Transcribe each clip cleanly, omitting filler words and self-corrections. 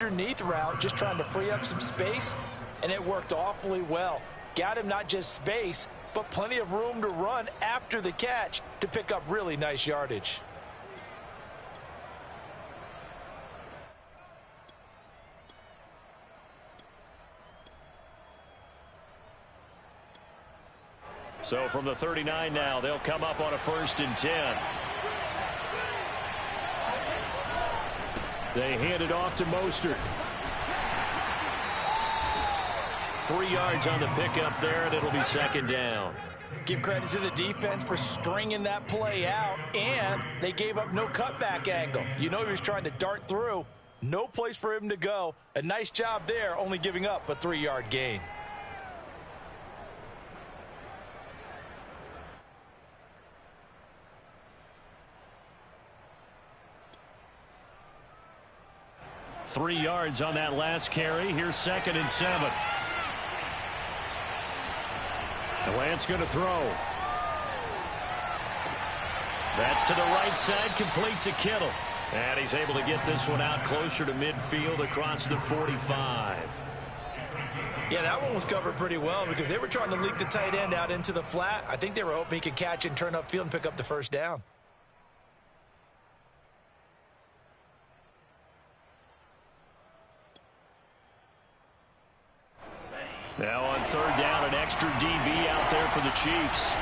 underneath route, just trying to free up some space, and it worked awfully well. Got him not just space, but plenty of room to run after the catch to pick up really nice yardage. So from the 39 now, they'll come up on a 1st and 10. They hand it off to Mostert. 3 yards on the pickup there, and it'll be 2nd down. Give credit to the defense for stringing that play out, and they gave up no cutback angle. You know he was trying to dart through. No place for him to go. A nice job there, only giving up a 3-yard gain. Three yards on that last carry. Here's 2nd and 7. Lance going to throw. That's to the right side, complete to Kittle. And he's able to get this one out closer to midfield across the 45. Yeah, that one was covered pretty well because they were trying to leak the tight end out into the flat. I think they were hoping he could catch and turn upfield and pick up the 1st down. Now on 3rd down, an extra DB out there for the Chiefs.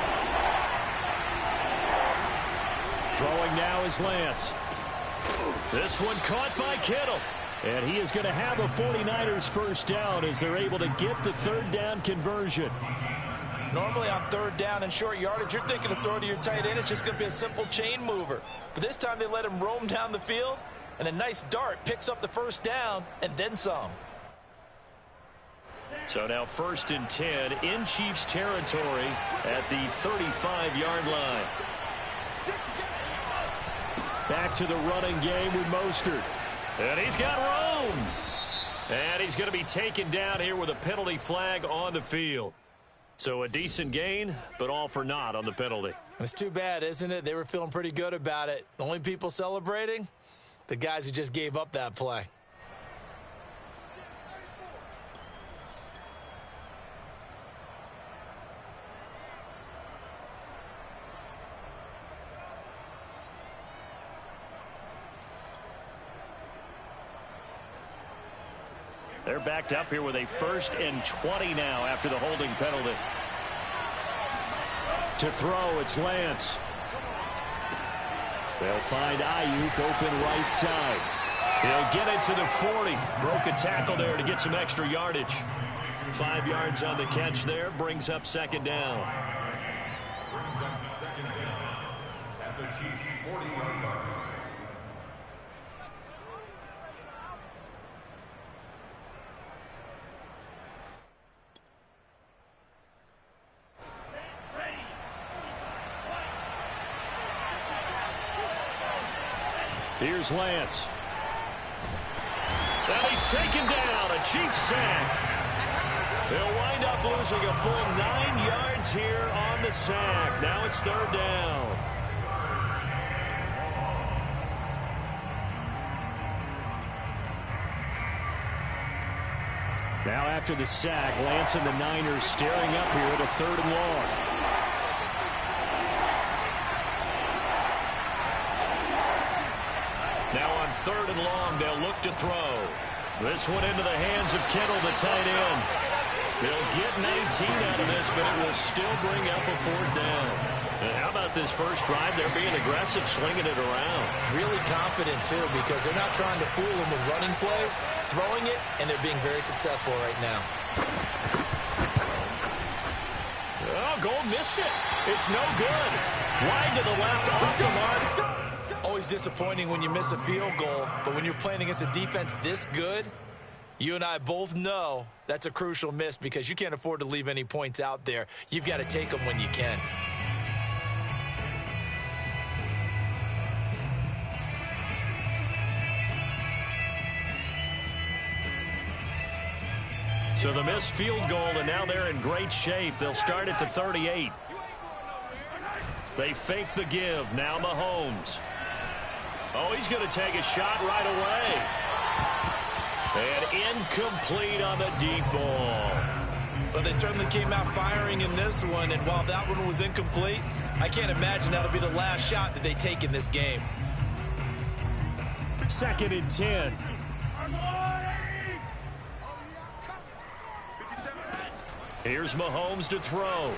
Throwing now is Lance. This one caught by Kittle. And he is going to have a 49ers 1st down as they're able to get the 3rd down conversion. Normally on 3rd down and short yardage, you're thinking of throwing to your tight end. It's just going to be a simple chain mover. But this time they let him roam down the field, and a nice dart picks up the 1st down and then some. So now 1st and 10 in Chiefs territory at the 35-yard line. Back to the running game with Mostert. And he's got room. And he's going to be taken down here with a penalty flag on the field. So a decent gain, but all for naught on the penalty. It's too bad, isn't it? They were feeling pretty good about it. The only people celebrating, the guys who just gave up that play. They're backed up here with a 1st and 20 now after the holding penalty. To throw, it's Lance. They'll find Ayuk open right side. He'll get it to the 40. Broke a tackle there to get some extra yardage. 5 yards on the catch there. Brings up 2nd down. Brings up 2nd down at the Chiefs' 40-yard line. Here's Lance. Now he's taken down. A Chiefs sack. They'll wind up losing a full 9 yards here on the sack. Now it's 3rd down. Now after the sack, Lance and the Niners staring up here at a 3rd and long. Now on 3rd and long, they'll look to throw. This one into the hands of Kittle, the tight end. They'll get 19 out of this, but it will still bring up a 4th down. And how about this first drive? They're being aggressive, slinging it around. Really confident, too, because they're not trying to fool them with running plays, throwing it, and they're being very successful right now. Oh, Gold missed it. It's no good. Wide to the left, off the mark. Always disappointing when you miss a field goal, but when you're playing against a defense this good, you and I both know that's a crucial miss because you can't afford to leave any points out there. You've got to take them when you can. So the missed field goal, and now they're in great shape. They'll start at the 38. They fake the give. Now Mahomes. Oh, he's going to take a shot right away. incomplete on the deep ball. But they certainly came out firing in this one, and while that one was incomplete, I can't imagine that'll be the last shot that they take in this game. 2nd and 10. Here's Mahomes to throw.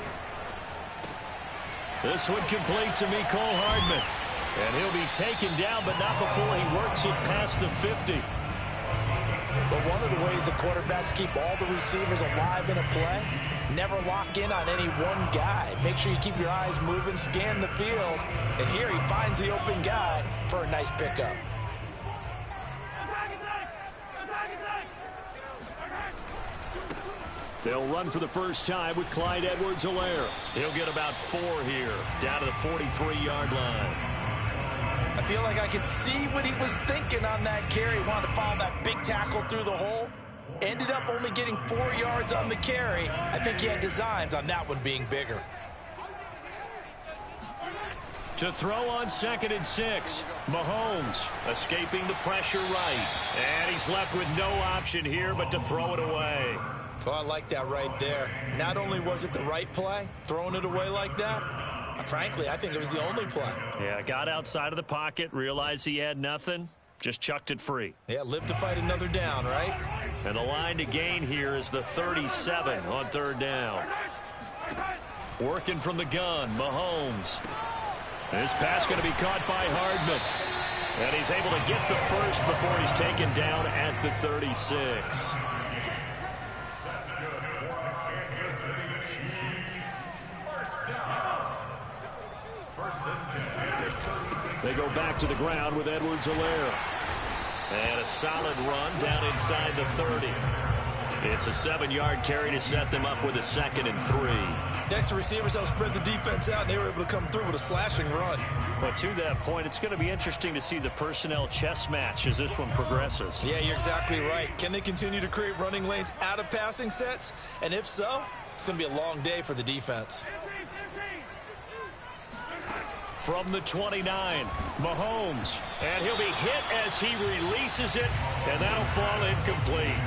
This one complete to Mecole Hardman. And he'll be taken down, but not before he works it past the 50. But one of the ways the quarterbacks keep all the receivers alive in a play, never lock in on any one guy. Make sure you keep your eyes moving, scan the field. And here he finds the open guy for a nice pickup. They'll run for the first time with Clyde Edwards-Helaire. He'll get about 4 here, down to the 43-yard line. I feel like I could see what he was thinking on that carry. Wanted to follow that big tackle through the hole. Ended up only getting 4 yards on the carry. I think he had designs on that one being bigger. To throw on 2nd and 6. Mahomes escaping the pressure right. And he's left with no option here but to throw it away. Well, I like that right there. Not only was it the right play, throwing it away like that, frankly, I think it was the only play. Yeah, got outside of the pocket, realized he had nothing, just chucked it free. Yeah, live to fight another down, right? And the line to gain here is the 37 on 3rd down. Working from the gun, Mahomes. This pass going to be caught by Hardman. And he's able to get the first before he's taken down at the 36. They go back to the ground with Edwards-Helaire. And a solid run down inside the 30. It's a 7-yard carry to set them up with a 2nd and 3. Next, the receivers helped spread the defense out, and they were able to come through with a slashing run. But to that point, it's going to be interesting to see the personnel chess match as this one progresses. Yeah, you're exactly right. Can they continue to create running lanes out of passing sets? And if so, it's going to be a long day for the defense. From the 29, Mahomes. And he'll be hit as he releases it, and that'll fall incomplete.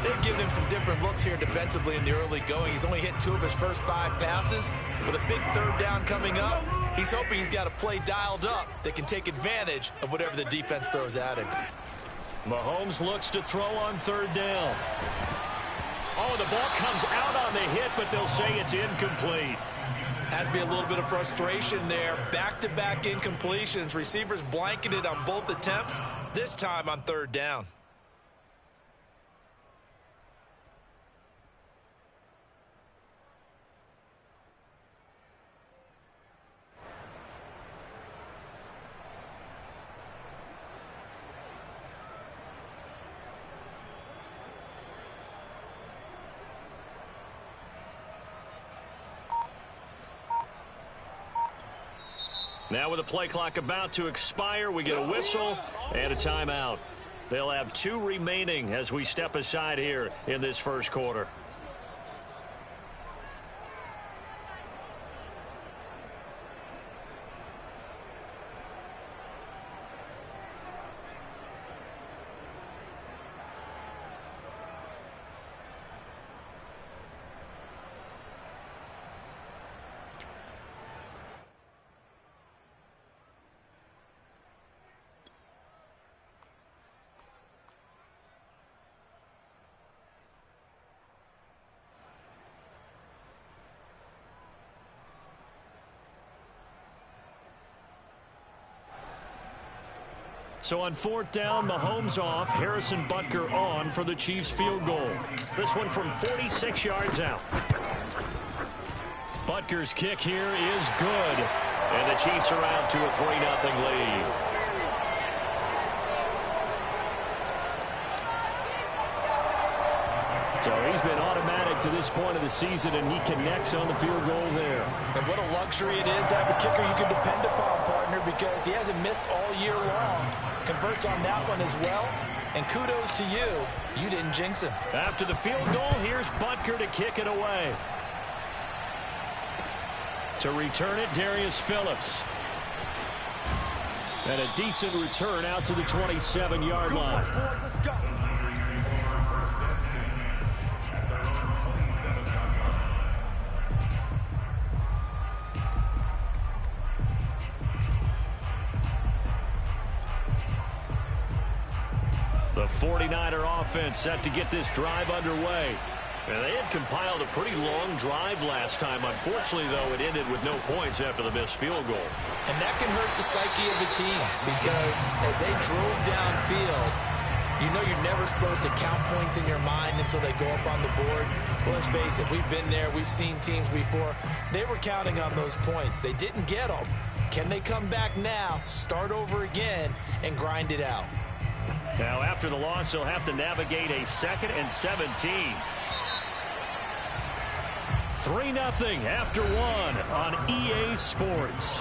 They've given him some different looks here defensively in the early going. He's only hit 2 of his first 5 passes. With a big 3rd down coming up, he's hoping he's got a play dialed up that can take advantage of whatever the defense throws at him. Mahomes looks to throw on 3rd down. Oh, the ball comes out on the hit, but they'll say it's incomplete. Has to be a little bit of frustration there. Back-to-back incompletions. Receivers blanketed on both attempts, this time on 3rd down. Now with the play clock about to expire, we get a whistle and a timeout. They'll have 2 remaining as we step aside here in this first quarter. So on 4th down, Mahomes off, Harrison Butker on for the Chiefs field goal. This one from 46 yards out. Butker's kick here is good. And the Chiefs are out to a 3-0 lead. So he's been automatic to this point of the season, and he connects on the field goal there. And what a luxury it is to have a kicker you can depend upon, partner, because he hasn't missed all year long. Converts on that one as well. And kudos to you. You didn't jinx him. After the field goal, here's Butker to kick it away. To return it, Darius Phillips. And a decent return out to the 27-yard line. 49er offense set to get this drive underway. And they had compiled a pretty long drive last time. Unfortunately, though, it ended with no points after the missed field goal. And that can hurt the psyche of a team because as they drove downfield, you know you're never supposed to count points in your mind until they go up on the board. But let's face it, we've been there. We've seen teams before. They were counting on those points. They didn't get them. Can they come back now, start over again, and grind it out? Now, after the loss, they'll have to navigate a 2nd and 17. 3-0 after 1 on EA Sports.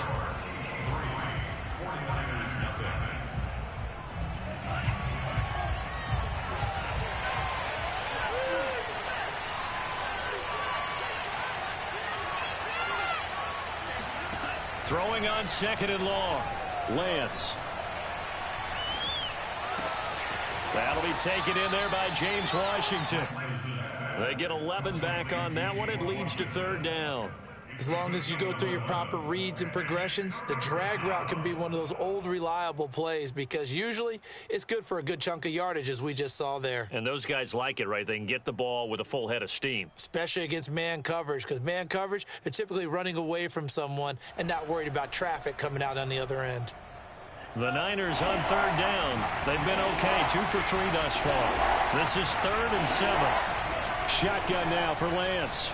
Throwing on 2nd and long. Lance. That'll be taken in there by James Washington. They get 11 back on that one. It leads to 3rd down. As long as you go through your proper reads and progressions, the drag route can be one of those old reliable plays because usually it's good for a good chunk of yardage, as we just saw there. And those guys like it, right? They can get the ball with a full head of steam. Especially against man coverage, because man coverage, they're typically running away from someone and not worried about traffic coming out on the other end. The Niners on 3rd down. They've been okay, 2 for 3 thus far. This is 3rd and 7. Shotgun now for Lance.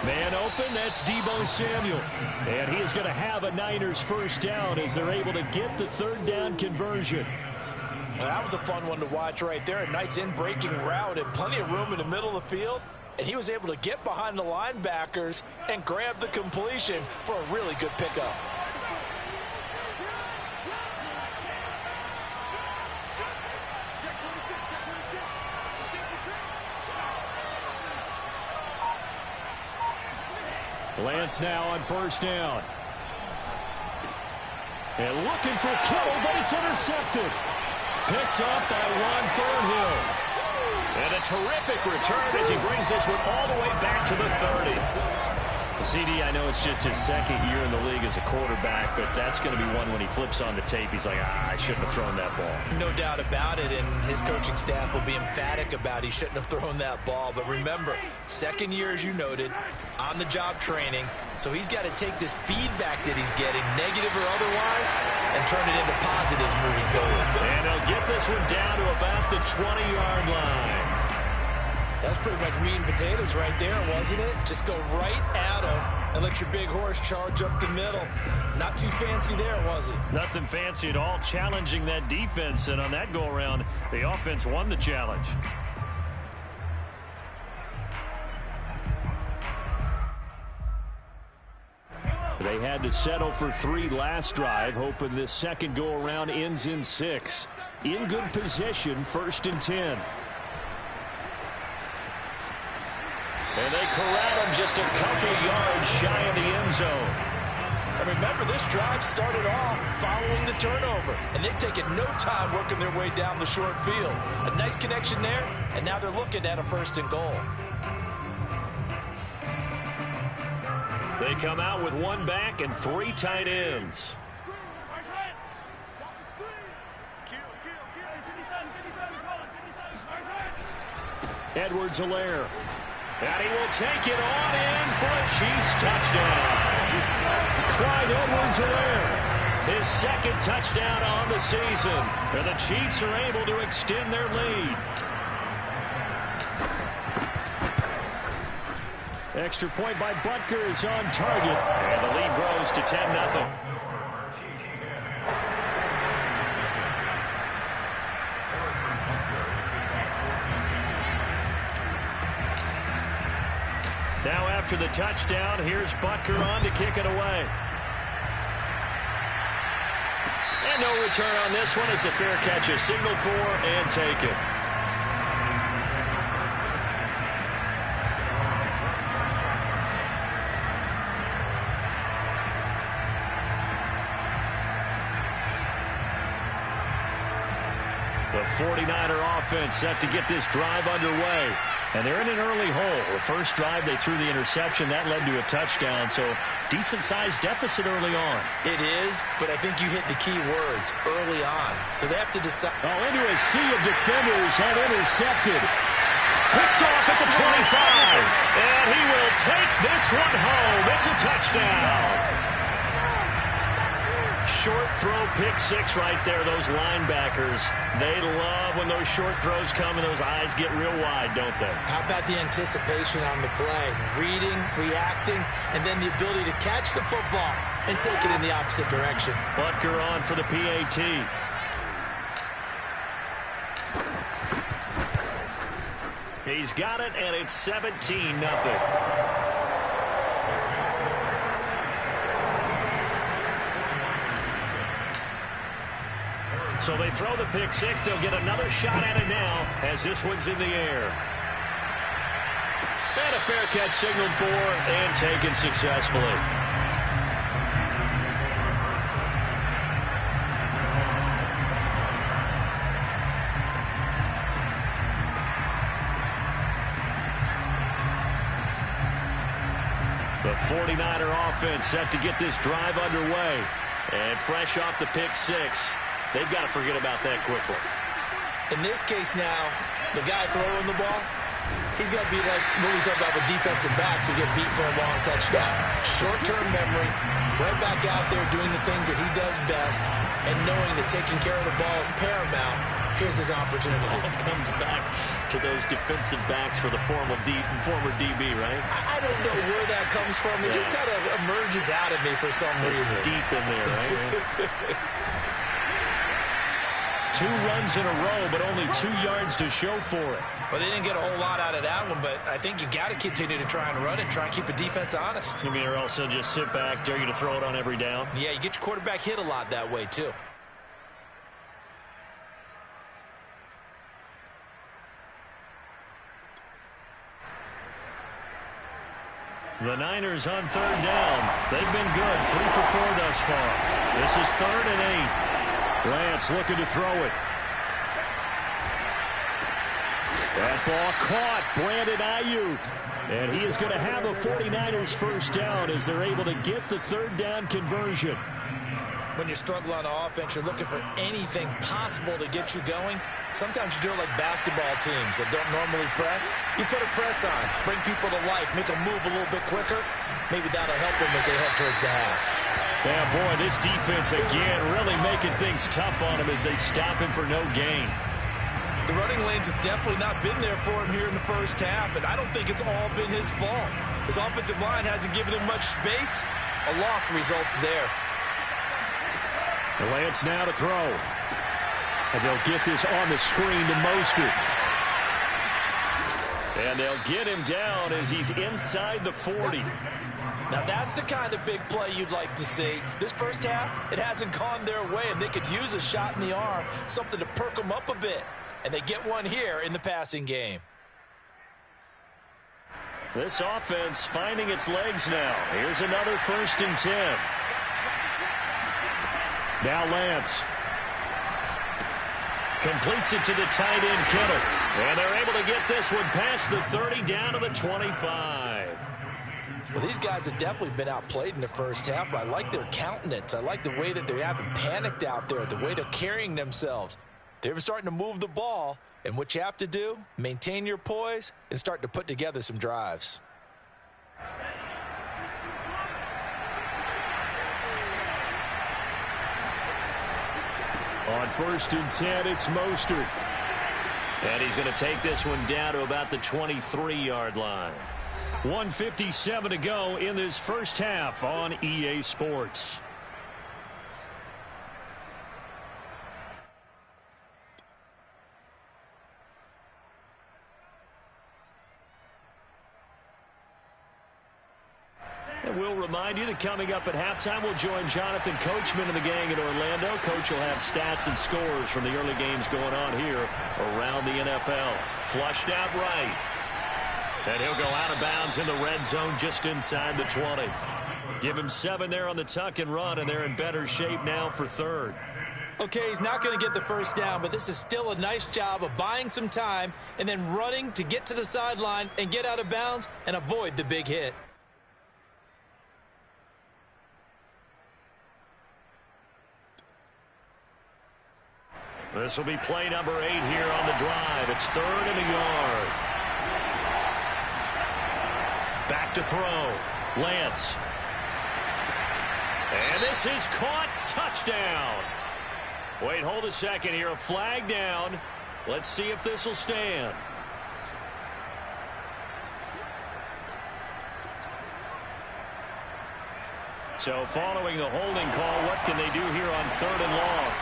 Man open, that's Deebo Samuel. And he is going to have a Niners 1st down as they're able to get the 3rd down conversion. Well, that was a fun one to watch right there. A nice in-breaking route and plenty of room in the middle of the field. And he was able to get behind the linebackers and grab the completion for a really good pickup. Lance now on 1st down. And looking for Kittle, but it's intercepted. Picked up by Ron Thornhill. And a terrific return as he brings this one all the way back to the 30. CD, I know it's just his 2nd year in the league as a quarterback, but that's going to be one when he flips on the tape. He's like, I shouldn't have thrown that ball. No doubt about it, and his coaching staff will be emphatic about he shouldn't have thrown that ball. But remember, 2nd year, as you noted, on-the-job training, so he's got to take this feedback that he's getting, negative or otherwise, and turn it into positives moving forward. And he'll get this one down to about the 20-yard line. That's pretty much meat and potatoes right there, wasn't it? Just go right at him and let your big horse charge up the middle. Not too fancy there, was it? Nothing fancy at all, challenging that defense. And on that go-around, the offense won the challenge. They had to settle for 3 last drive, hoping this 2nd go-around ends in 6. In good position, 1st and 10. And they corral him just a couple yards shy of the end zone. And remember, this drive started off following the turnover, and they've taken no time working their way down the short field. A nice connection there, and now they're looking at a 1st and goal. They come out with 1 back and 3 tight ends. Edwards-Helaire. And he will take it on in for a Chiefs touchdown. Clyde Edwards-Helaire, his 2nd touchdown on the season. And the Chiefs are able to extend their lead. Extra point by Butker is on target. And the lead grows to 10-0. Now after the touchdown, here's Butker on to kick it away. And no return on this one as the fair catch is signaled for and taken. The 49er offense set to get this drive underway. And they're in an early hole. The first drive, they threw the interception. That led to a touchdown. So decent-sized deficit early on. It is, but I think you hit the key words, early on. So they have to decide. Oh, into a sea of defenders and intercepted. Picked off at the 25. And he will take this one home. It's a touchdown. Short throw, pick six right there. Those linebackers, they love when those short throws come and those eyes get real wide, don't they? How about the anticipation on the play? Reading, reacting, and then the ability to catch the football and take it in the opposite direction. Butker on for the PAT. He's got it, and it's 17-0. So they throw the pick six. They'll get another shot at it now as this one's in the air. And a fair catch signaled for and taken successfully. The 49er offense set to get this drive underway. And fresh off the pick six. They've got to forget about that quickly. In this case now, the guy throwing the ball, he's got to be like what we talk about with defensive backs who get beat for a long touchdown. Short-term memory, right back out there doing the things that he does best, and knowing that taking care of the ball is paramount. Here's his opportunity. All comes back to those defensive backs for the former DB, right? I don't know where that comes from. It just kind of emerges out of me for some reason. It's deep in there, right? 2 runs in a row, but only 2 yards to show for it. Well, they didn't get a whole lot out of that one, but I think you've got to continue to try and run and try and keep the defense honest. You mean, or else they'll just sit back, dare you to throw it on every down? Yeah, you get your quarterback hit a lot that way, too. The Niners on 3rd down. They've been good, 3 for 4 thus far. This is 3rd and 8. Lance looking to throw it. That ball caught. Brandon Ayuk. And he is going to have a 49ers first down as they're able to get the 3rd down conversion. When you struggle on offense, you're looking for anything possible to get you going. Sometimes you do it like basketball teams that don't normally press. You put a press on, bring people to life, make them move a little bit quicker. Maybe that'll help them as they head towards the half. Yeah, boy, this defense again really making things tough on him as they stop him for no gain. The running lanes have definitely not been there for him here in the first half, and I don't think it's all been his fault. His offensive line hasn't given him much space. A loss results there. Lance now to throw. And they'll get this on the screen to Mostert. And they'll get him down as he's inside the 40. Now that's the kind of big play you'd like to see. This first half, it hasn't gone their way, and they could use a shot in the arm, something to perk them up a bit. And they get one here in the passing game. This offense finding its legs now. Here's another 1st and 10. Now Lance. Completes it to the tight end, Kittle. And they're able to get this one past the 30 down to the 25. Well, these guys have definitely been outplayed in the first half, but I like their countenance. I like the way that they haven't panicked out there, the way they're carrying themselves. They're starting to move the ball, and what you have to do, maintain your poise and start to put together some drives. On 1st and 10, it's Mostert. And he's going to take this one down to about the 23-yard line. 1:57 to go in this first half on EA Sports. And we'll remind you that coming up at halftime, we'll join Jonathan Coachman and the gang in Orlando. Coach will have stats and scores from the early games going on here around the NFL. Flushed out right. And he'll go out of bounds in the red zone just inside the 20. Give him 7 there on the tuck and run, and they're in better shape now for 3rd. Okay, he's not going to get the first down, but this is still a nice job of buying some time and then running to get to the sideline and get out of bounds and avoid the big hit. This will be play number 8 here on the drive. It's 3rd and a yard. Back to throw. Lance. And this is caught. Touchdown. Wait, hold a second here. A flag down. Let's see if this will stand. So following the holding call, what can they do here on 3rd and long?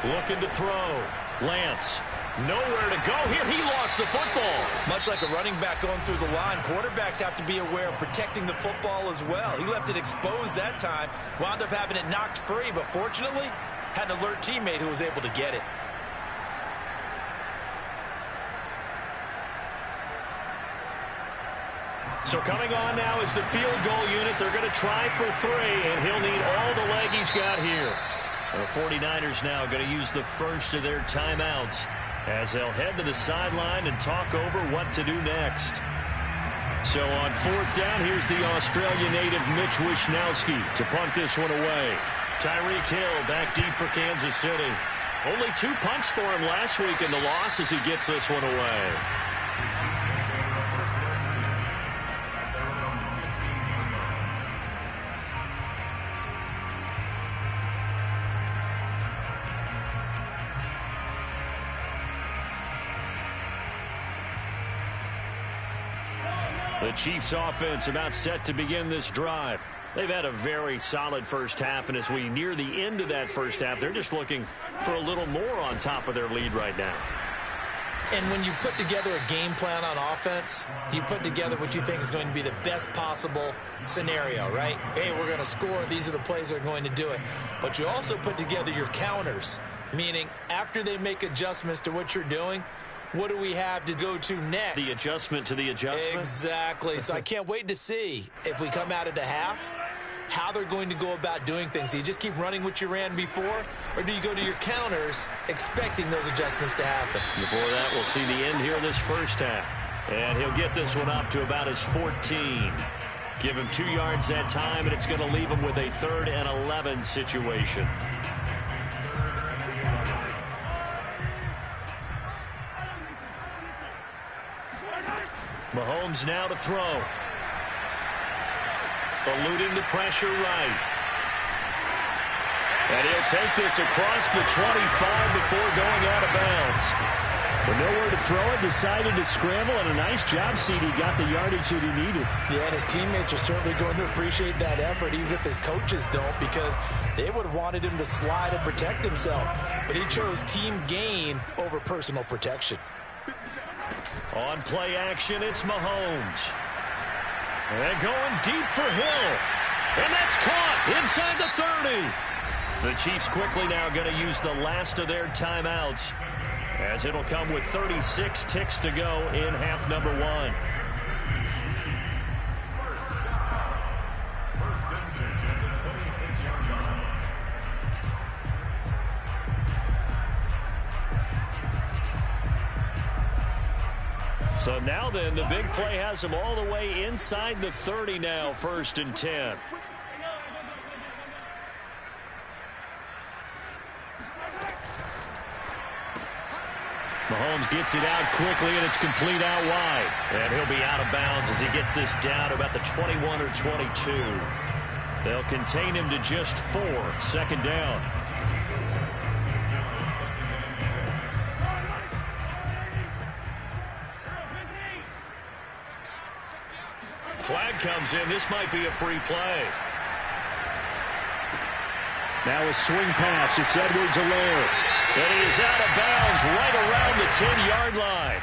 Looking to throw. Lance. Nowhere to go here. He lost the football. Much like a running back going through the line, quarterbacks have to be aware of protecting the football as well. He left it exposed that time. Wound up having it knocked free, but fortunately, had an alert teammate who was able to get it. So coming on now is the field goal unit. They're going to try for 3, and he'll need all the leg he's got here. The 49ers now going to use the first of their timeouts as they'll head to the sideline and talk over what to do next. So on 4th down, here's the Australia native Mitch Wishnowsky to punt this one away. Tyreek Hill back deep for Kansas City. Only 2 punts for him last week in the loss as he gets this one away. The Chiefs offense about set to begin this drive. They've had a very solid first half, and as we near the end of that first half, they're just looking for a little more on top of their lead right now. And when you put together a game plan on offense, you put together what you think is going to be the best possible scenario, right? Hey, we're going to score. These are the plays that are going to do it. But you also put together your counters, meaning after they make adjustments to what you're doing, what do we have to go to next? The adjustment to the adjustment? Exactly. So I can't wait to see if we come out of the half, how they're going to go about doing things. Do you just keep running what you ran before, or do you go to your counters expecting those adjustments to happen? Before that, we'll see the end here of this first half. And he'll get this one up to about his 14. Give him 2 yards that time, and it's going to leave him with a 3rd and 11 situation. Mahomes now to throw. Eluding the pressure right. And he'll take this across the 25 before going out of bounds. But nowhere to throw it, decided to scramble, and a nice job, CD. Got the yardage that he needed. Yeah, and his teammates are certainly going to appreciate that effort, even if his coaches don't, because they would have wanted him to slide and protect himself. But he chose team gain over personal protection. On play action, it's Mahomes. And going deep for Hill. And that's caught inside the 30. The Chiefs quickly now going to use the last of their timeouts, as it'll come with 36 ticks to go in half number 1. So now then, the big play has them all the way inside the 30 now, 1st and 10. Mahomes gets it out quickly, and it's complete out wide. And he'll be out of bounds as he gets this down to about the 21 or 22. They'll contain him to just 4, 2nd down. Flag comes in. This might be a free play. Now a swing pass. It's Edwards-Helaire. And he is out of bounds right around the 10-yard line.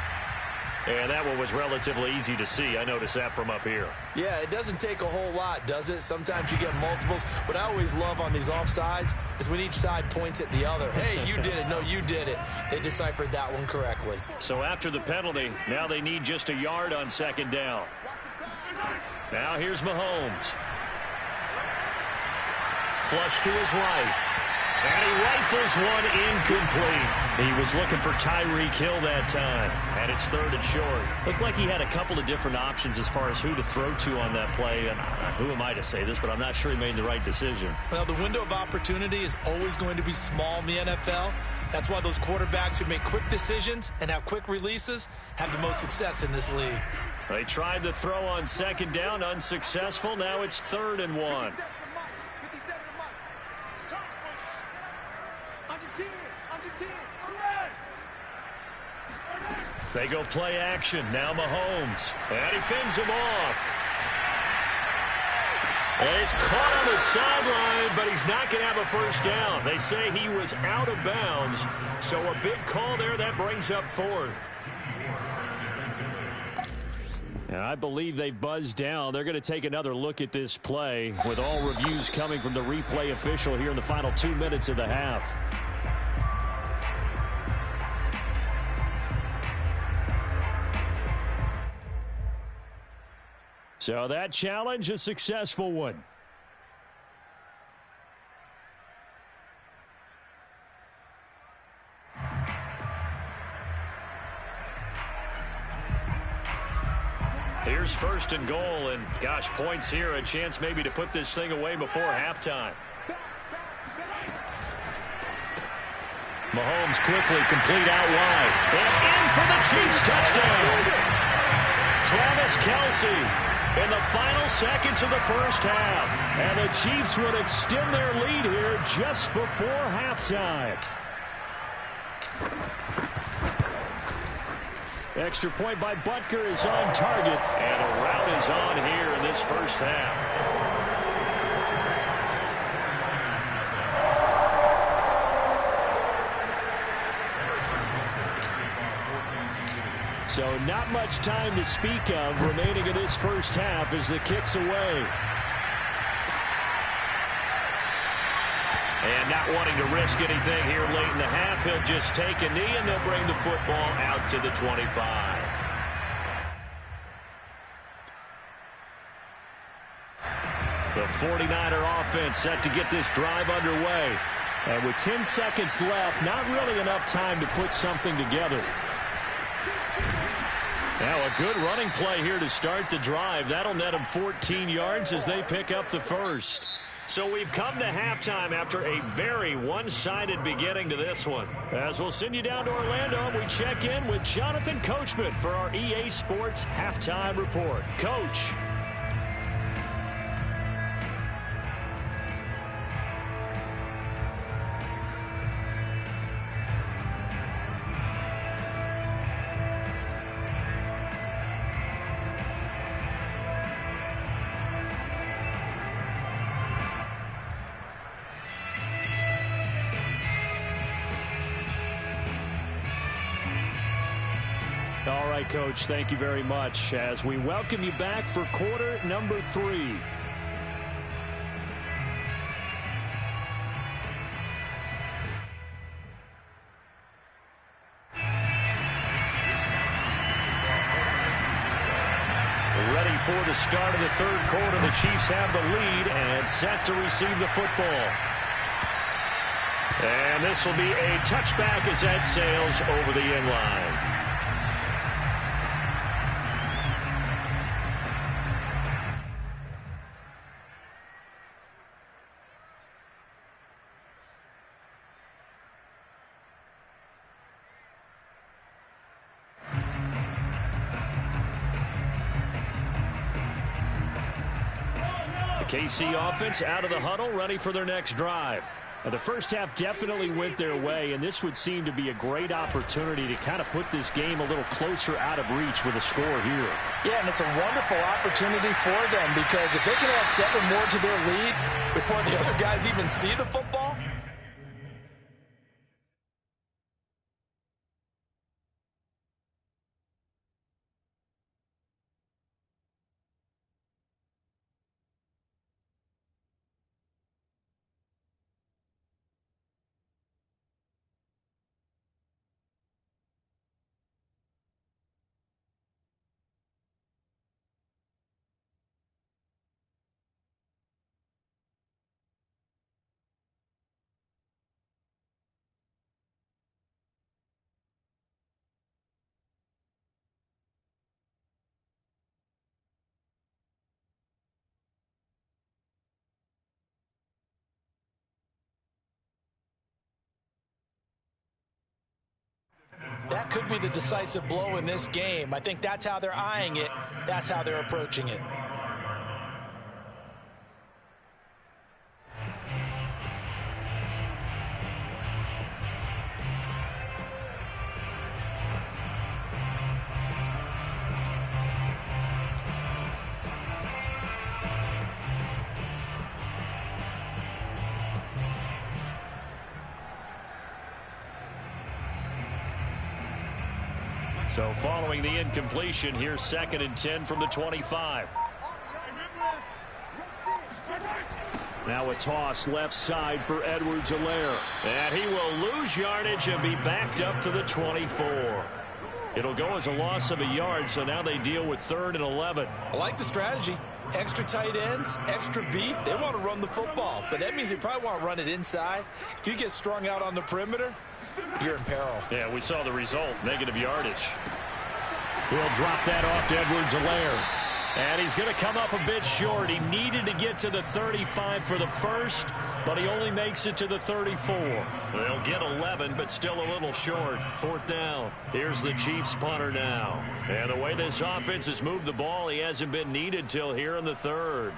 And that one was relatively easy to see. I noticed that from up here. Yeah, it doesn't take a whole lot, does it? Sometimes you get multiples. What I always love on these offsides is when each side points at the other. Hey, you did it. No, you did it. They deciphered that one correctly. So after the penalty, now they need just a yard on second down. Now here's Mahomes. Flush to his right. And he rifles one incomplete. He was looking for Tyreek Hill that time. And it's third and short. Looked like he had a couple of different options as far as who to throw to on that play. And who am I to say this, but I'm not sure he made the right decision. Well, the window of opportunity is always going to be small in the NFL. That's why those quarterbacks who make quick decisions and have quick releases have the most success in this league. They tried to throw on second down, unsuccessful. Now it's 3rd and 1. They go play action. Now Mahomes. And he fends him off. And he's caught on the sideline, but he's not going to have a first down. They say he was out of bounds. So a big call there. That brings up 4th. And I believe they've buzzed down. They're going to take another look at this play with all reviews coming from the replay official here in the final 2 minutes of the half. So that challenge, a successful one. Here's 1st and goal, and gosh, points here, a chance maybe to put this thing away before halftime. Mahomes quickly complete out wide. And in for the Chiefs touchdown. Travis Kelce in the final seconds of the first half. And the Chiefs would extend their lead here just before halftime. Extra point by Butker is on target. And a rout is on here in this first half. So not much time to speak of remaining in this first half as the kick's away. And not wanting to risk anything here late in the half, he'll just take a knee and they'll bring the football out to the 25. The 49er offense set to get this drive underway. And with 10 seconds left, not really enough time to put something together. Now a good running play here to start the drive. That'll net them 14 yards as they pick up the first. So we've come to halftime after a very one-sided beginning to this one. As we'll send you down to Orlando, we check in with Jonathan Coachman for our EA Sports Halftime Report. Coach. All right, Coach, thank you very much as we welcome you back for quarter number 3. Ready for the start of the third quarter. The Chiefs have the lead and set to receive the football. And this will be a touchback as that sails over the end line. KC offense out of the huddle, ready for their next drive. Now, the first half definitely went their way, and this would seem to be a great opportunity to kind of put this game a little closer out of reach with a score here. Yeah, and it's a wonderful opportunity for them because if they can add 7 more to their lead before the other guys even see the football, That could be the decisive blow in this game. I think that's how they're eyeing it. That's how they're approaching it. So following the incompletion, here's 2nd and 10 from the 25. Now a toss left side for Edwards-Helaire. And he will lose yardage and be backed up to the 24. It'll go as a loss of a yard, so now they deal with 3rd and 11. I like the strategy. Extra tight ends, extra beef. They want to run the football, but that means they probably want to run it inside. If you get strung out on the perimeter, you're in peril. Yeah, we saw the result, negative yardage. He'll drop that off to Edwards-Helaire. And he's going to come up a bit short. He needed to get to the 35 for the first, but he only makes it to the 34. They'll get 11, but still a little short. 4th down. Here's the Chiefs punter now. And the way this offense has moved the ball, he hasn't been needed till here in the 3rd.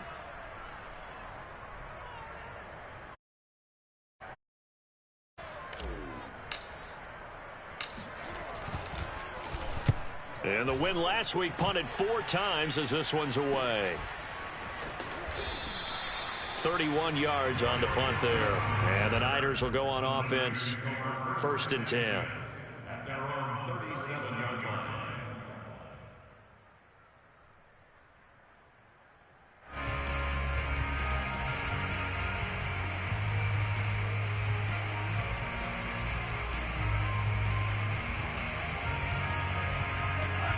And the win last week punted 4 times as this one's away. 31 yards on the punt there. And the Niners will go on offense. 1st and 10. At their own 37-yard line.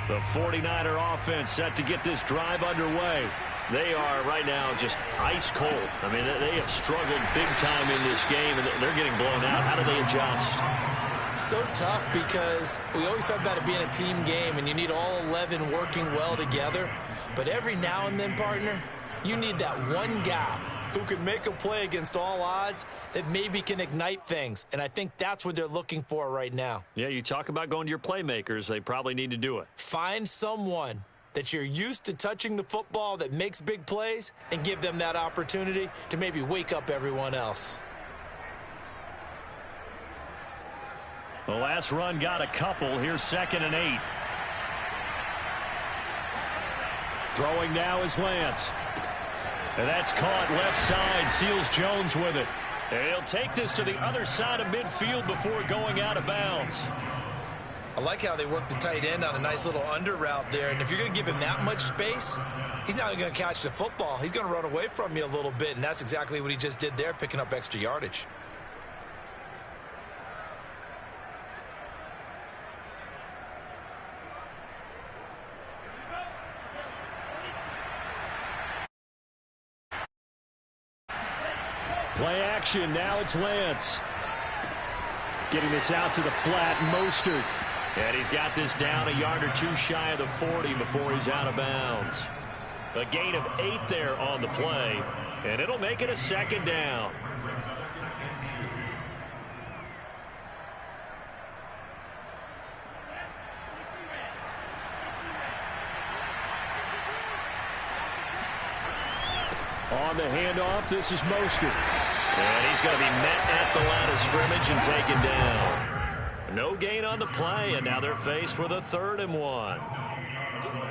The 49er offense set to get this drive underway. They are right now just ice cold. I mean, they have struggled big time in this game, and they're getting blown out. How do they adjust? So tough because we always talk about it being a team game, and you need all 11 working well together. But every now and then, partner, you need that one guy who can make a play against all odds that maybe can ignite things. And I think that's what they're looking for right now. Yeah, you talk about going to your playmakers. They probably need to do it. Find someone that you're used to touching the football that makes big plays and give them that opportunity to maybe wake up everyone else. The last run got a couple. Here's 2nd and 8. Throwing now is Lance. And that's caught left side. Seals Jones with it. And he'll take this to the other side of midfield before going out of bounds. I like how they work the tight end on a nice little under route there. And if you're going to give him that much space, he's not going to catch the football. He's going to run away from you a little bit, and that's exactly what he just did there, picking up extra yardage. Play action. Now it's Lance. Getting this out to the flat. Mostert. And he's got this down a yard or 2 shy of the 40 before he's out of bounds. A gain of 8 there on the play. And it'll make it a 2nd down. On the handoff, this is Mostert. And he's going to be met at the line of scrimmage and taken down. No gain on the play, and now they're faced with a 3rd and 1.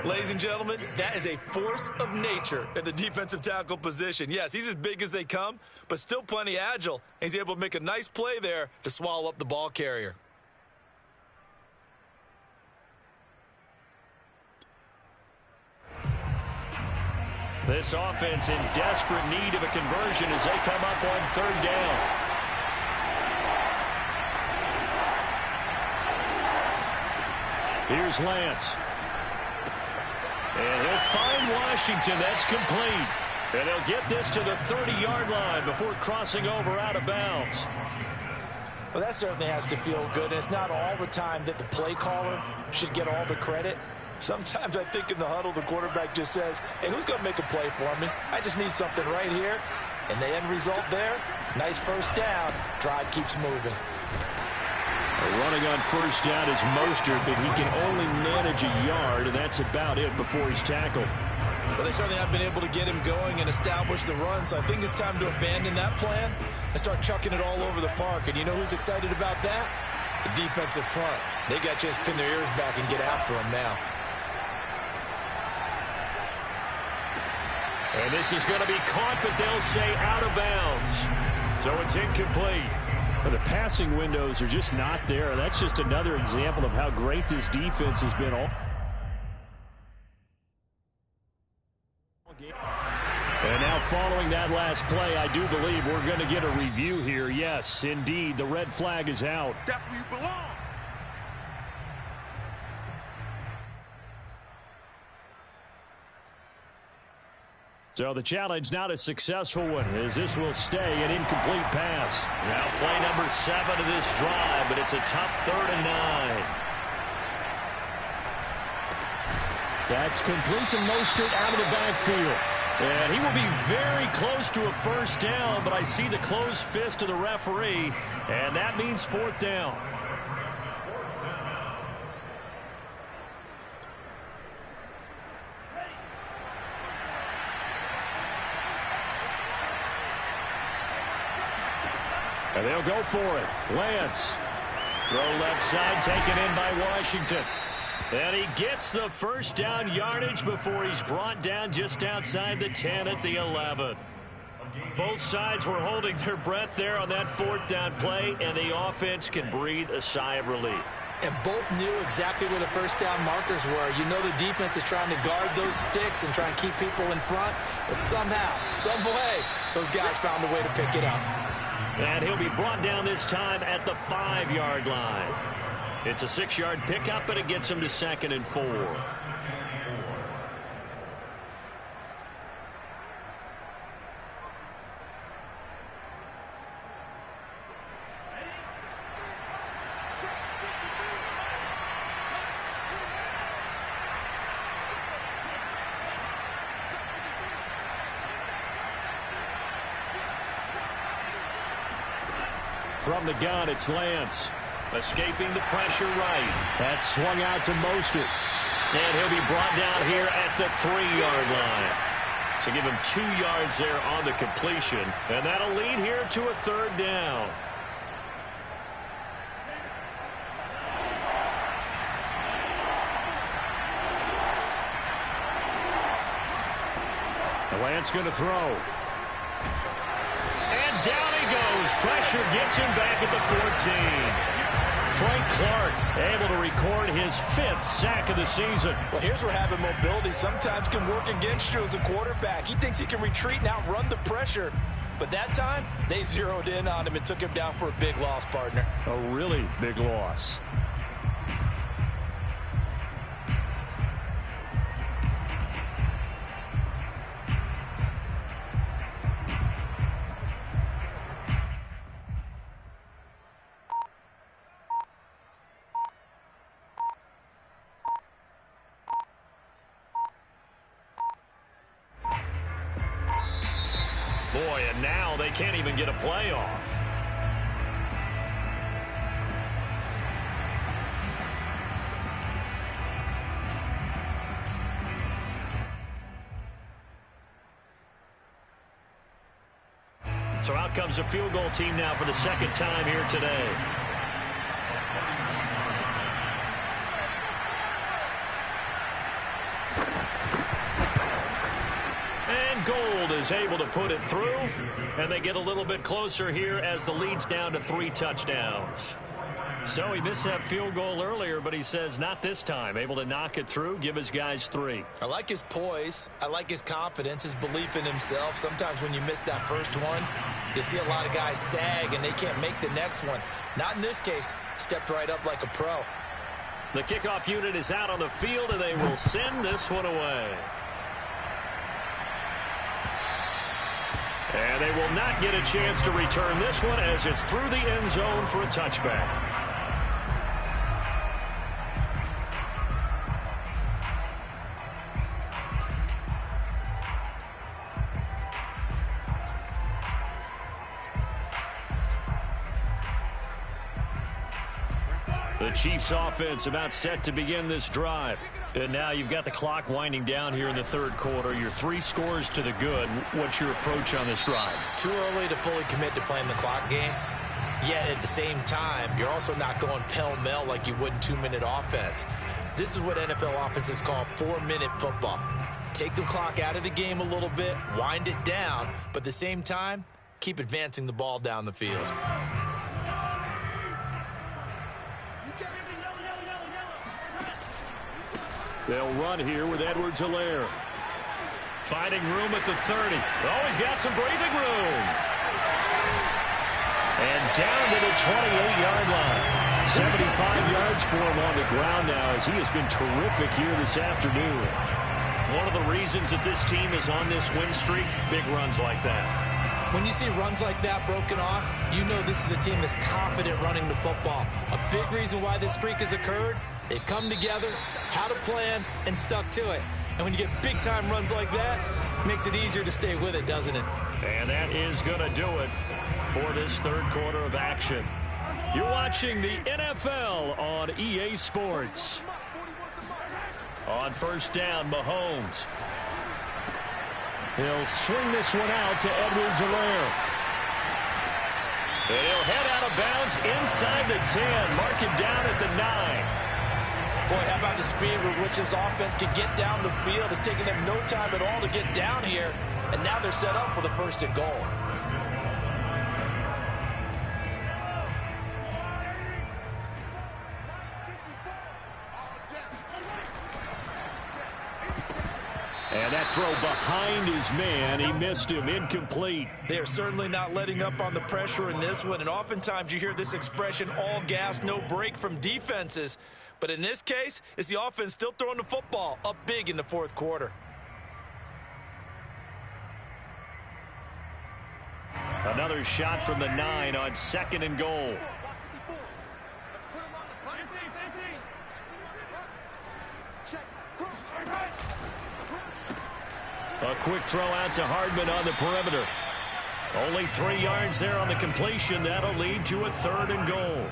Ladies and gentlemen, that is a force of nature at the defensive tackle position. Yes, he's as big as they come, but still plenty agile. He's able to make a nice play there to swallow up the ball carrier. This offense in desperate need of a conversion as they come up on 3rd down. Here's Lance. And he'll find Washington. That's complete. And they'll get this to the 30-yard line before crossing over out of bounds. Well, that certainly has to feel good. And it's not all the time that the play caller should get all the credit. Sometimes I think in the huddle, the quarterback just says, hey, who's going to make a play for me? I just need something right here. And the end result there, nice 1st down. Drive keeps moving. Running on first down is Mostert, but he can only manage a yard, and that's about it before he's tackled. Well, they certainly have been able to get him going and establish the run, so I think it's time to abandon that plan and start chucking it all over the park. And you know who's excited about that? The defensive front. They got to just pin their ears back and get after him now. And this is going to be caught, but they'll say out of bounds. So it's incomplete. Well, the passing windows are just not there. That's just another example of how great this defense has been all. And now following that last play, I do believe we're going to get a review here. Yes, indeed, the red flag is out. That's where you belong. So the challenge not a successful one, as this will stay an incomplete pass. Now play number 7 of this drive, but it's a tough 3rd and 9. That's complete to Mostert out of the backfield. And he will be very close to a first down, but I see the closed fist of the referee, and that means 4th down. And they'll go for it. Lance. Throw left side, taken in by Washington. And he gets the first down yardage before he's brought down just outside the 10 at the 11. Both sides were holding their breath there on that 4th down play, and the offense can breathe a sigh of relief. And both knew exactly where the first down markers were. You know the defense is trying to guard those sticks and try and keep people in front, but somehow, some way, those guys found a way to pick it up. And he'll be brought down this time at the 5-yard line. It's a 6-yard pickup, but it gets him to 2nd and 4. From the gun, it's Lance. Escaping the pressure right. That's swung out to Mostert. And he'll be brought down here at the 3-yard line. So give him 2 yards there on the completion. And that'll lead here to a 3rd down. Lance going to throw. And down he goes. Pressure gets him back at the 14. Frank Clark able to record his 5th sack of the season. Well, here's where having mobility sometimes can work against you as a quarterback. He thinks he can retreat and outrun the pressure. But that time, they zeroed in on him and took him down for a big loss, partner. A really big loss. Boy, and now they can't even get a playoff. So out comes a field goal team now for the 2nd time here today. Gold is able to put it through, and they get a little bit closer here as the lead's down to 3 touchdowns. So he missed that field goal earlier, but he says not this time. Able to knock it through, give his guys 3. I like his poise. I like his confidence, his belief in himself. Sometimes when you miss that first one, you see a lot of guys sag and they can't make the next one. Not in this case. Stepped right up like a pro. The kickoff unit is out on the field, and they will send this one away. And they will not get a chance to return this one as it's through the end zone for a touchback. The Chiefs offense about set to begin this drive. And now you've got the clock winding down here in the third quarter. You're 3 scores to the good. What's your approach on this drive? Too early to fully commit to playing the clock game. Yet at the same time, you're also not going pell-mell like you would in 2-minute offense. This is what NFL offenses call 4-minute football. Take the clock out of the game a little bit, wind it down, but at the same time, keep advancing the ball down the field. They'll run here with Edwards-Helaire. Finding room at the 30. Oh, he's got some breathing room. And down to the 28-yard line. 75 yards for him on the ground now as he has been terrific here this afternoon. One of the reasons that this team is on this win streak, big runs like that. When you see runs like that broken off, you know this is a team that's confident running the football. A big reason why this streak has occurred, they've come together, had a plan, and stuck to it. And when you get big-time runs like that, it makes it easier to stay with it, doesn't it? And that is going to do it for this third quarter of action. You're watching the NFL on EA Sports. On first down, Mahomes. He'll swing this one out to Edwards-Helaire. And he'll head out of bounds inside the 10. Mark him down at the 9. Boy, how about the speed with which this offense can get down the field? It's taking them no time at all to get down here. And now they're set up for the 1st and goal. And that throw behind his man, he missed him, incomplete. They are certainly not letting up on the pressure in this one, and oftentimes you hear this expression, all gas, no break from defenses. But in this case, it's the offense still throwing the football up big in the 4th quarter. Another shot from the 9 on 2nd and goal. A quick throw out to Hardman on the perimeter. Only 3 yards there on the completion. That'll lead to a 3rd and goal.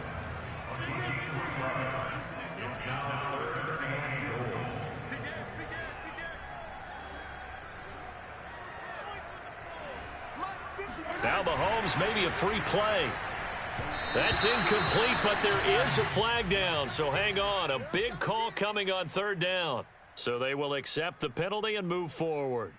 Now Mahomes, maybe a free play. That's incomplete, but there is a flag down, so hang on. A big call coming on 3rd down. So they will accept the penalty and move forward.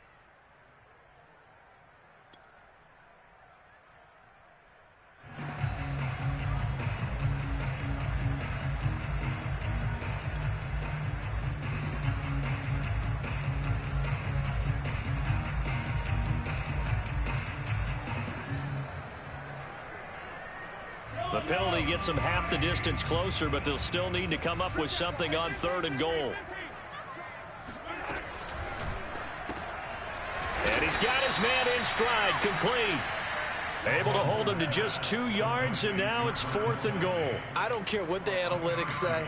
The penalty gets them half the distance closer, but they'll still need to come up with something on 3rd and goal. And he's got his man in stride, complete. Able to hold him to just 2 yards, and now it's 4th and goal. I don't care what the analytics say.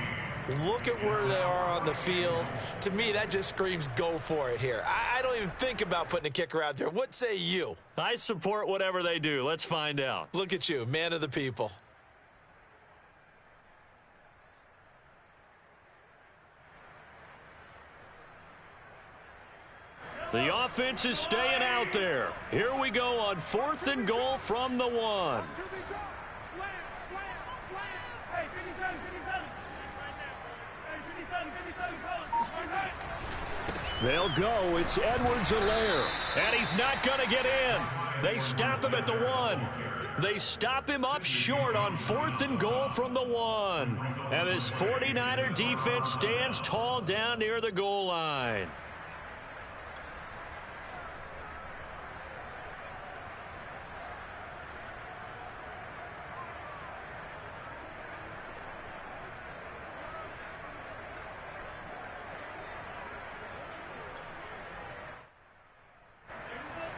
Look at where they are on the field. To me, that just screams go for it here. I don't even think about putting a kicker out there. What say you? I support whatever they do. Let's find out. Look at you, man of the people. The offense is staying out there. Here we go on 4th and goal from the 1. They'll go. It's Edwards-Helaire. And he's not going to get in. They stop him at the 1. They stop him up short on 4th and goal from the 1. And this 49er defense stands tall down near the goal line.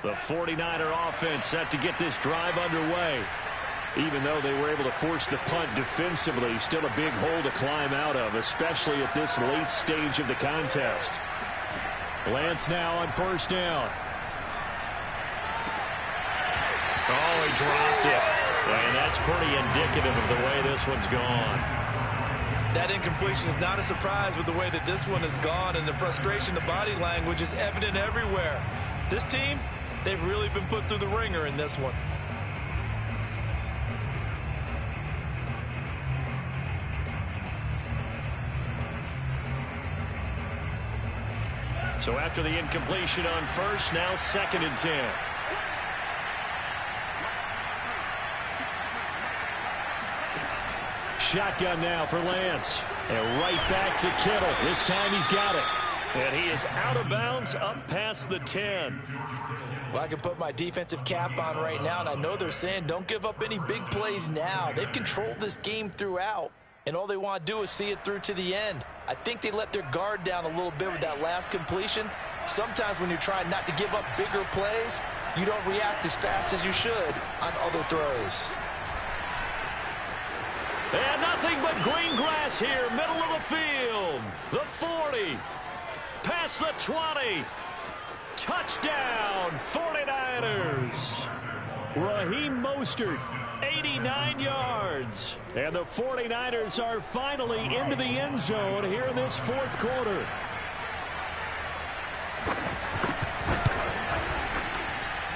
The 49er offense set to get this drive underway. Even though they were able to force the punt defensively, still a big hole to climb out of, especially at this late stage of the contest. Lance now on 1st down. Oh, he dropped it. And that's pretty indicative of the way this one's gone. That incompletion is not a surprise with the way that this one has gone, and the frustration, the body language is evident everywhere. This team, they've really been put through the ringer in this one. So after the incompletion on first, now 2nd and 10. Shotgun now for Lance. And right back to Kittle. This time he's got it. And he is out of bounds up past the 10. Well, I can put my defensive cap on right now, and I know they're saying don't give up any big plays now. They've controlled this game throughout, and all they want to do is see it through to the end. I think they let their guard down a little bit with that last completion. Sometimes when you're trying not to give up bigger plays, you don't react as fast as you should on other throws. And nothing but green grass here, middle of the field. The 40, past the 20. Touchdown, 49ers. Raheem Mostert, 89 yards. And the 49ers are finally into the end zone here in this 4th quarter.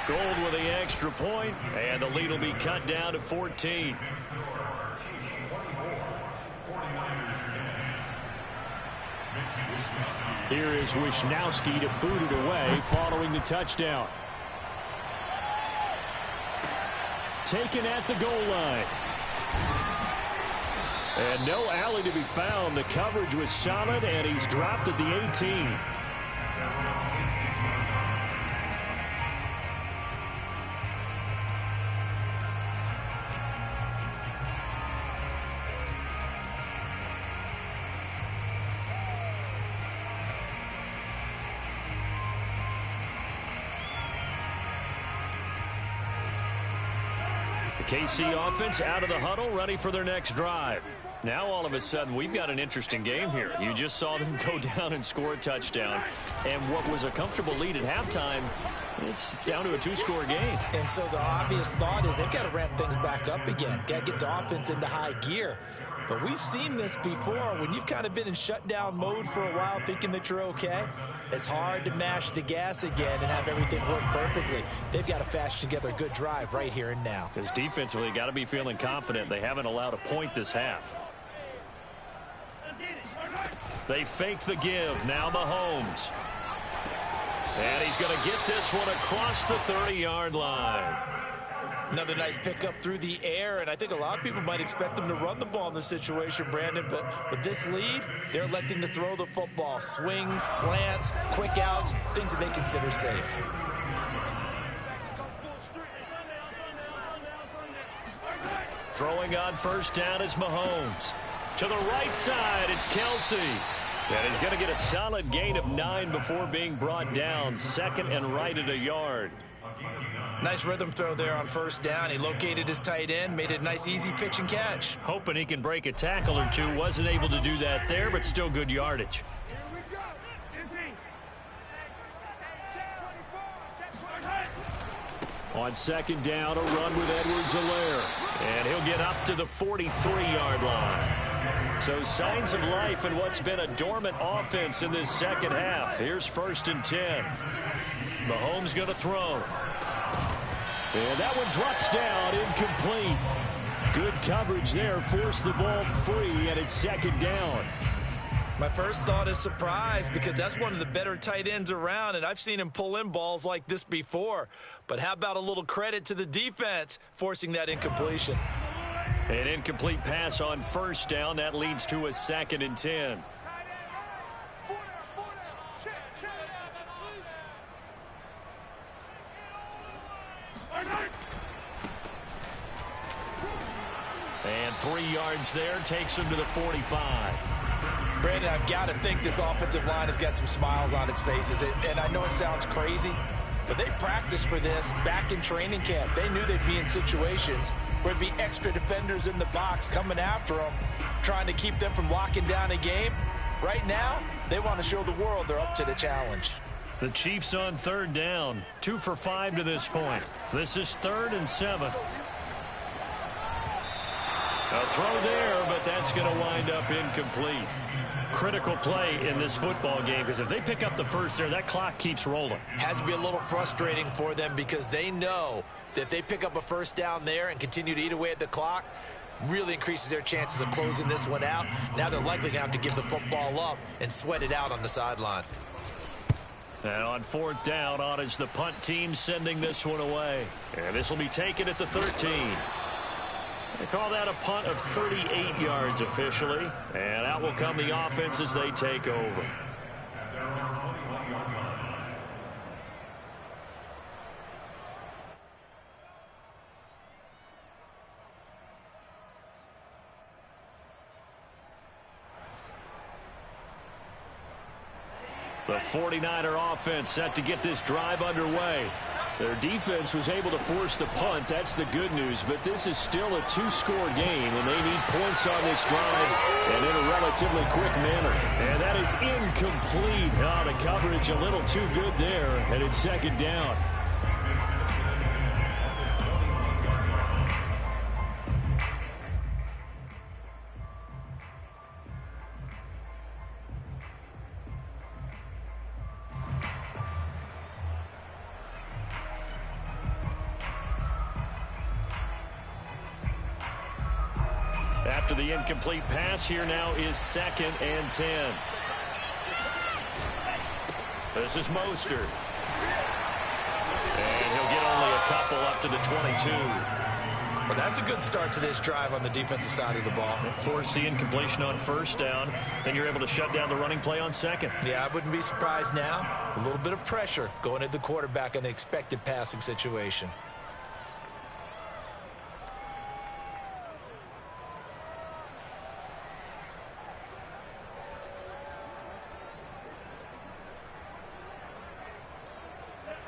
Gold with the extra point, and the lead will be cut down to 14. Here is Wisnowski to boot it away following the touchdown. Taken at the goal line. And no alley to be found. The coverage was solid, and he's dropped at the 18. KC offense out of the huddle, ready for their next drive. Now all of a sudden we've got an interesting game here. You just saw them go down and score a touchdown. And what was a comfortable lead at halftime, it's down to a 2-score game. And so the obvious thought is they've got to ramp things back up again. Got to get the offense into high gear. But we've seen this before. When you've kind of been in shutdown mode for a while thinking that you're okay, it's hard to mash the gas again and have everything work perfectly. They've got to fashion together a good drive right here and now. Because defensively, got to be feeling confident. They haven't allowed a point this half. They fake the give. Now Mahomes. And he's going to get this one across the 30-yard line. Another nice pickup through the air, and I think a lot of people might expect them to run the ball in this situation, Brandon, but with this lead, they're electing to throw the football. Swings, slants, quick outs, things that they consider safe. Throwing on first down is Mahomes. To the right side, it's Kelsey. And he's going to get a solid gain of 9 before being brought down. 2nd and right at a yard. Nice rhythm throw there on first down. He located his tight end, made it a nice, easy pitch and catch. Hoping he can break a tackle or two. Wasn't able to do that there, but still good yardage. On 2nd down, a run with Edwards-Helaire. And he'll get up to the 43-yard line. So signs of life in what's been a dormant offense in this second half. Here's 1st and 10. Mahomes going to throw. And that one drops down, incomplete. Good coverage there, forced the ball free, and it's 2nd down. My first thought is surprise, because that's one of the better tight ends around, and I've seen him pull in balls like this before. But how about a little credit to the defense forcing that incompletion? An incomplete pass on first down. That leads to a 2nd and 10. And 3 yards there takes him to the 45. Brandon, I've got to think this offensive line has got some smiles on its faces. And I know it sounds crazy, but they practiced for this back in training camp. They knew they'd be in situations where there'd be extra defenders in the box coming after them, trying to keep them from locking down a game. Right now, they want to show the world they're up to the challenge. The Chiefs on 3rd down. 2 for 5 to this point. This is 3rd and 7. A throw there, but that's going to wind up incomplete. Critical play in this football game, because if they pick up the first there, that clock keeps rolling. Has to be a little frustrating for them because they know that if they pick up a first down there and continue to eat away at the clock, really increases their chances of closing this one out. Now they're likely going to have to give the football up and sweat it out on the sideline. And on fourth down, on is the punt team sending this one away. And this will be taken at the 13. They call that a punt of 38 yards officially. And out will come the offense as they take over. The 49er offense set to get this drive underway. Their defense was able to force the punt. That's the good news. But this is still a two-score game, and they need points on this drive and in a relatively quick manner. And that is incomplete. Oh, the coverage a little too good there, and it's second down. After the incomplete pass, here now is 2nd and 10. This is Mostert. And he'll get only a couple up to the 22. Well, that's a good start to this drive on the defensive side of the ball. Force the incompletion on first down. Then you're able to shut down the running play on second. Yeah, I wouldn't be surprised now. A little bit of pressure going at the quarterback in an expected passing situation.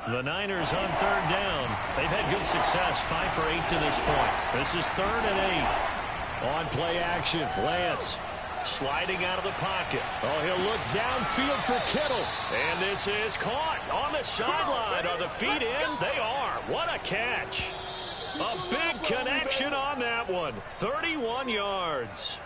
The Niners on third down. They've had good success, 5 for 8 to this point. This is 3rd and 8. On play action, Lance sliding out of the pocket. Oh, he'll look downfield for Kittle. And this is caught on the sideline. Are the feet in? They are. What a catch. A big connection on that one. 31 yards.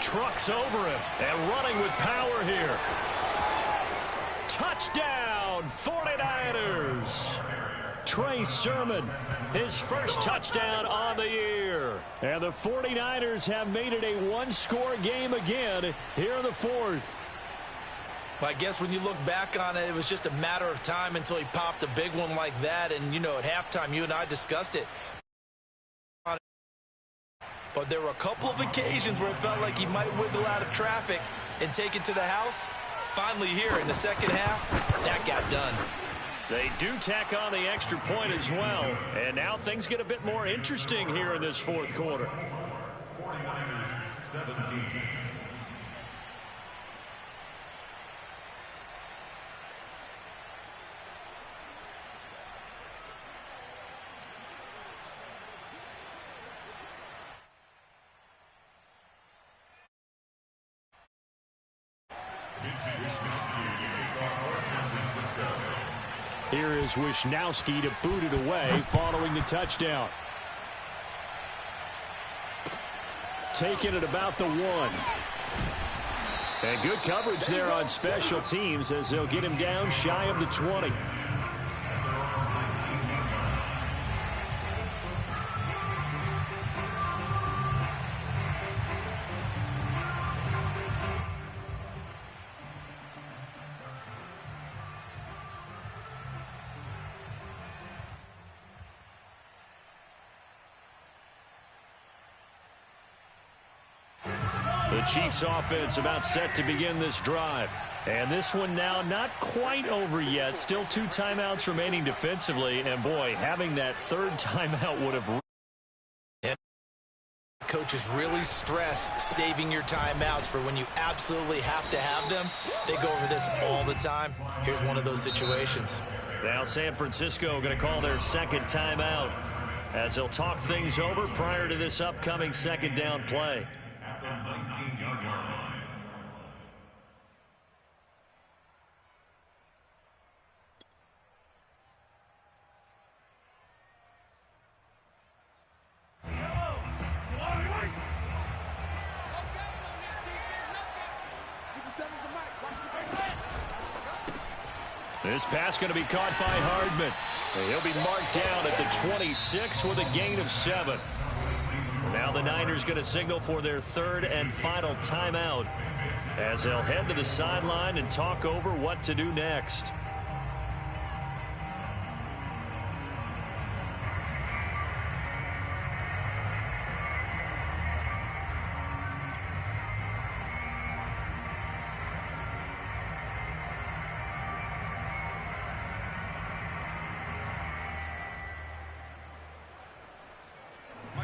Trucks over him and running with power here. Touchdown, 49ers. Trey Sermon, his first touchdown on the year. And the 49ers have made it a one-score game again here in the fourth. Well, I guess when you look back on it, it was just a matter of time until he popped a big one like that. And, you know, at halftime, you and I discussed it. But there were a couple of occasions where it felt like he might wiggle out of traffic and take it to the house. Finally here in the second half, that got done. They do tack on the extra point as well. And now things get a bit more interesting here in this fourth quarter. 49ers 17. Here is Wisnowski to boot it away following the touchdown. Taking it about the 1. And good coverage there on special teams as they'll get him down shy of the 20. The Chiefs offense about set to begin this drive. And this one now not quite over yet. Still 2 timeouts remaining defensively. And boy, having that 3rd timeout would have coaches really stress saving your timeouts for when you absolutely have to have them. They go over this all the time. Here's one of those situations. Now San Francisco going to call their second timeout as they'll talk things over prior to this upcoming second down play. At the 19-yard line. This pass going to be caught by Hardman. And he'll be marked down at the 26 with a gain of 7. Now the Niners going to signal for their third and final timeout as they'll head to the sideline and talk over what to do next.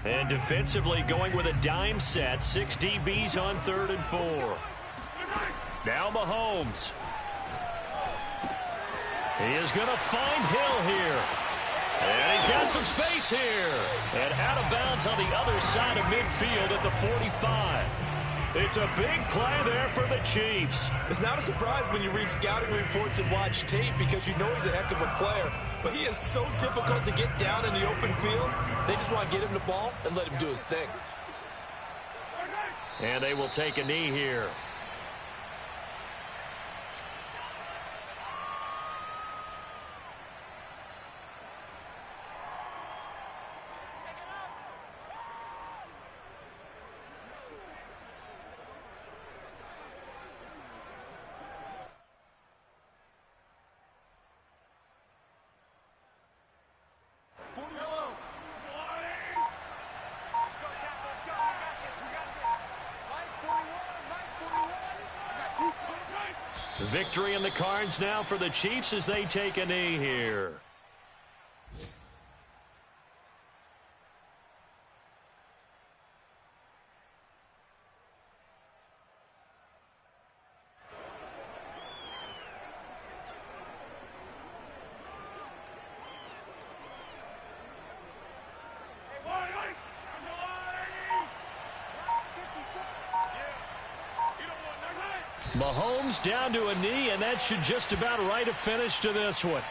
And defensively going with a dime set. 6 DBs on 3rd and 4. Now Mahomes. He is going to find Hill here. And he's got some space here. And out of bounds on the other side of midfield at the 45. It's a big play there for the Chiefs. It's not a surprise when you read scouting reports and watch tape because you know he's a heck of a player. But he is so difficult to get down in the open field. They just want to get him the ball and let him do his thing. And they will take a knee here. Victory in the cards now for the Chiefs as they take a knee here. Mahomes down to a knee, and that should just about write a finish to this one.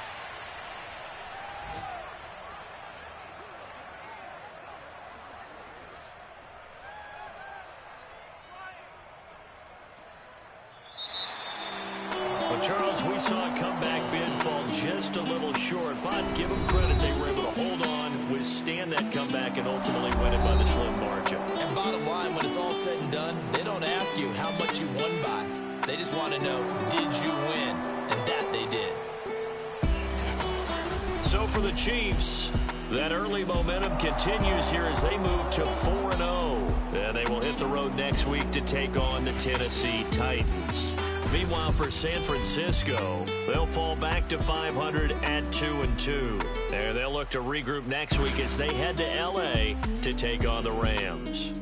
Well, Charles, we saw a comeback bid fall just a little short, but give them credit. They were able to hold on, withstand that comeback, and ultimately win it by the slim margin. And bottom line, when it's all said and done, they don't ask you how much you won by. They just want to know, did you win? And that they did. So for the Chiefs, that early momentum continues here as they move to 4-0. And they will hit the road next week to take on the Tennessee Titans. Meanwhile, for San Francisco, they'll fall back to 500 at 2-2. There, they'll look to regroup next week as they head to L.A. to take on the Rams.